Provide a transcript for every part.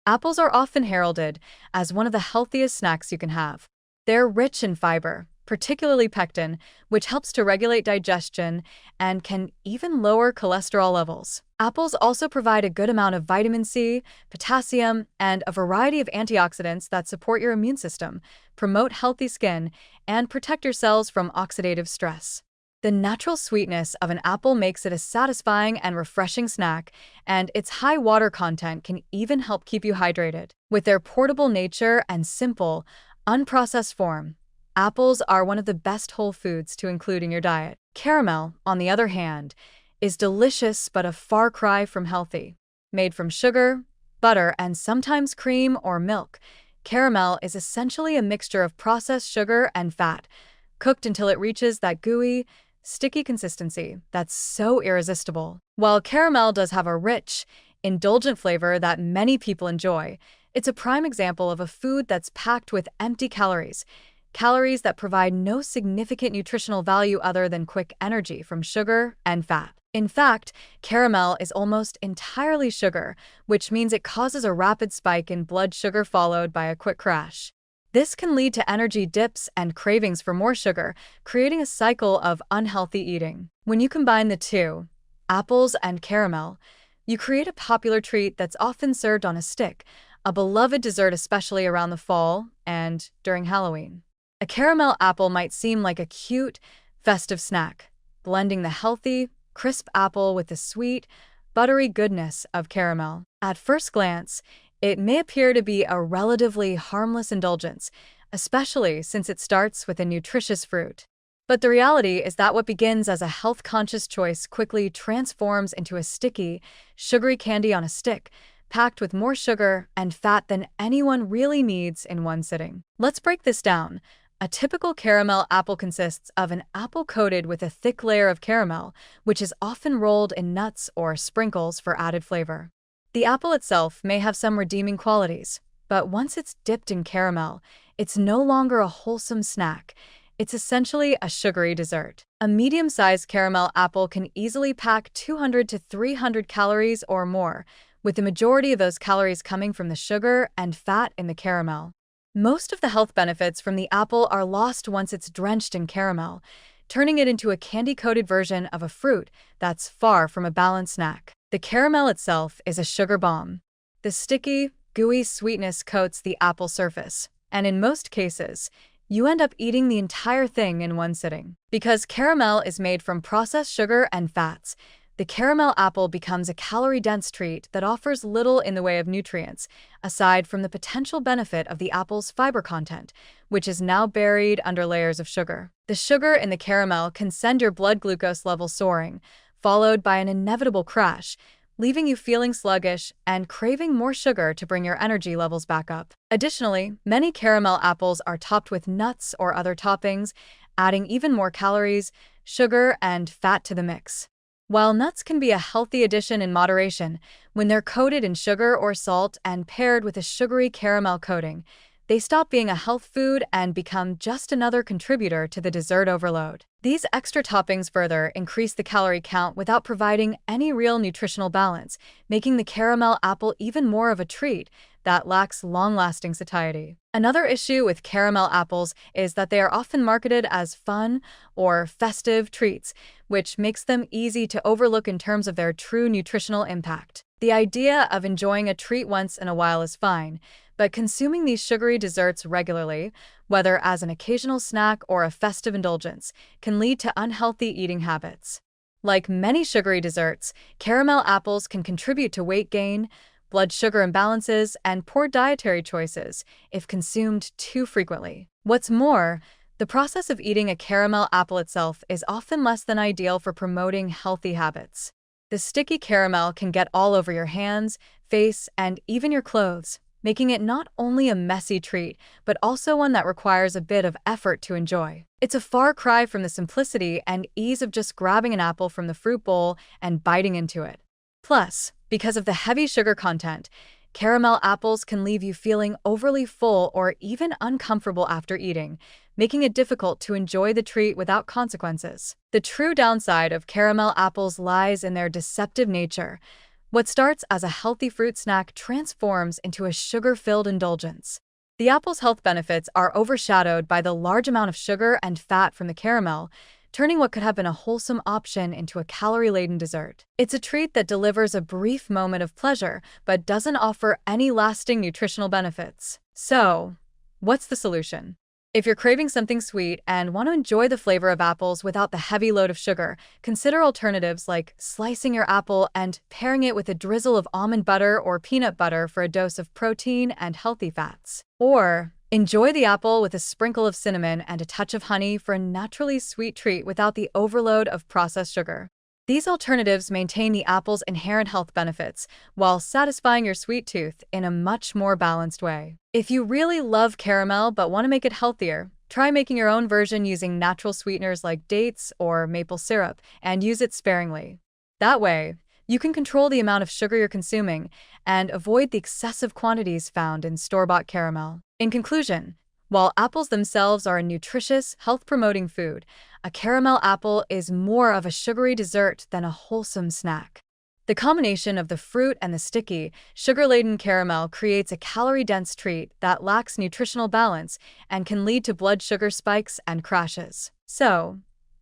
Apples are often heralded as one of the healthiest snacks you can have. They're rich in fiber, particularly pectin, which helps to regulate digestion and can even lower cholesterol levels. Apples also provide a good amount of vitamin C, potassium, and a variety of antioxidants that support your immune system, promote healthy skin, and protect your cells from oxidative stress. The natural sweetness of an apple makes it a satisfying and refreshing snack, and its high water content can even help keep you hydrated. With their portable nature and simple, unprocessed form, apples are one of the best whole foods to include in your diet. Caramel, on the other hand, is delicious but a far cry from healthy. Made from sugar, butter, and sometimes cream or milk, caramel is essentially a mixture of processed sugar and fat, cooked until it reaches that gooey, sticky consistency that's so irresistible. While caramel does have a rich, indulgent flavor that many people enjoy, it's a prime example of a food that's packed with empty calories, calories that provide no significant nutritional value other than quick energy from sugar and fat. In fact, caramel is almost entirely sugar, which means it causes a rapid spike in blood sugar followed by a quick crash. This can lead to energy dips and cravings for more sugar, creating a cycle of unhealthy eating. When you combine the two, apples and caramel, you create a popular treat that's often served on a stick, a beloved dessert especially around the fall and during Halloween. A caramel apple might seem like a cute, festive snack, blending the healthy, crisp apple with the sweet, buttery goodness of caramel. At first glance, it may appear to be a relatively harmless indulgence, especially since it starts with a nutritious fruit. But the reality is that what begins as a health-conscious choice quickly transforms into a sticky, sugary candy on a stick, packed with more sugar and fat than anyone really needs in one sitting. Let's break this down. A typical caramel apple consists of an apple coated with a thick layer of caramel, which is often rolled in nuts or sprinkles for added flavor. The apple itself may have some redeeming qualities, but once it's dipped in caramel, it's no longer a wholesome snack. It's essentially a sugary dessert. A medium-sized caramel apple can easily pack 200 to 300 calories or more, with the majority of those calories coming from the sugar and fat in the caramel. Most of the health benefits from the apple are lost once it's drenched in caramel, turning it into a candy-coated version of a fruit that's far from a balanced snack. The caramel itself is a sugar bomb. The sticky, gooey sweetness coats the apple surface, and in most cases, you end up eating the entire thing in one sitting. Because caramel is made from processed sugar and fats, the caramel apple becomes a calorie-dense treat that offers little in the way of nutrients, aside from the potential benefit of the apple's fiber content, which is now buried under layers of sugar. The sugar in the caramel can send your blood glucose level soaring, followed by an inevitable crash, leaving you feeling sluggish and craving more sugar to bring your energy levels back up. Additionally, many caramel apples are topped with nuts or other toppings, adding even more calories, sugar, and fat to the mix. While nuts can be a healthy addition in moderation, when they're coated in sugar or salt and paired with a sugary caramel coating, they stop being a health food and become just another contributor to the dessert overload. These extra toppings further increase the calorie count without providing any real nutritional balance, making the caramel apple even more of a treat that lacks long-lasting satiety. Another issue with caramel apples is that they are often marketed as fun or festive treats, which makes them easy to overlook in terms of their true nutritional impact. The idea of enjoying a treat once in a while is fine, but consuming these sugary desserts regularly, whether as an occasional snack or a festive indulgence, can lead to unhealthy eating habits. Like many sugary desserts, caramel apples can contribute to weight gain, blood sugar imbalances, and poor dietary choices if consumed too frequently. What's more, the process of eating a caramel apple itself is often less than ideal for promoting healthy habits. The sticky caramel can get all over your hands, face, and even your clothes, making it not only a messy treat, but also one that requires a bit of effort to enjoy. It's a far cry from the simplicity and ease of just grabbing an apple from the fruit bowl and biting into it. Plus, because of the heavy sugar content, caramel apples can leave you feeling overly full or even uncomfortable after eating, making it difficult to enjoy the treat without consequences. The true downside of caramel apples lies in their deceptive nature. What starts as a healthy fruit snack transforms into a sugar-filled indulgence. The apple's health benefits are overshadowed by the large amount of sugar and fat from the caramel, turning what could have been a wholesome option into a calorie-laden dessert. It's a treat that delivers a brief moment of pleasure, but doesn't offer any lasting nutritional benefits. So, what's the solution? If you're craving something sweet and want to enjoy the flavor of apples without the heavy load of sugar, consider alternatives like slicing your apple and pairing it with a drizzle of almond butter or peanut butter for a dose of protein and healthy fats. Or enjoy the apple with a sprinkle of cinnamon and a touch of honey for a naturally sweet treat without the overload of processed sugar. These alternatives maintain the apple's inherent health benefits while satisfying your sweet tooth in a much more balanced way. If you really love caramel but want to make it healthier, try making your own version using natural sweeteners like dates or maple syrup and use it sparingly. That way, you can control the amount of sugar you're consuming and avoid the excessive quantities found in store-bought caramel. In conclusion, while apples themselves are a nutritious, health-promoting food, a caramel apple is more of a sugary dessert than a wholesome snack. The combination of the fruit and the sticky, sugar-laden caramel creates a calorie-dense treat that lacks nutritional balance and can lead to blood sugar spikes and crashes. So,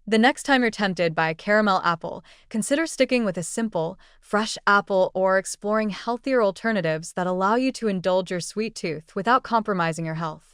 the next time you're tempted by a caramel apple, consider sticking with a simple, fresh apple or exploring healthier alternatives that allow you to indulge your sweet tooth without compromising your health.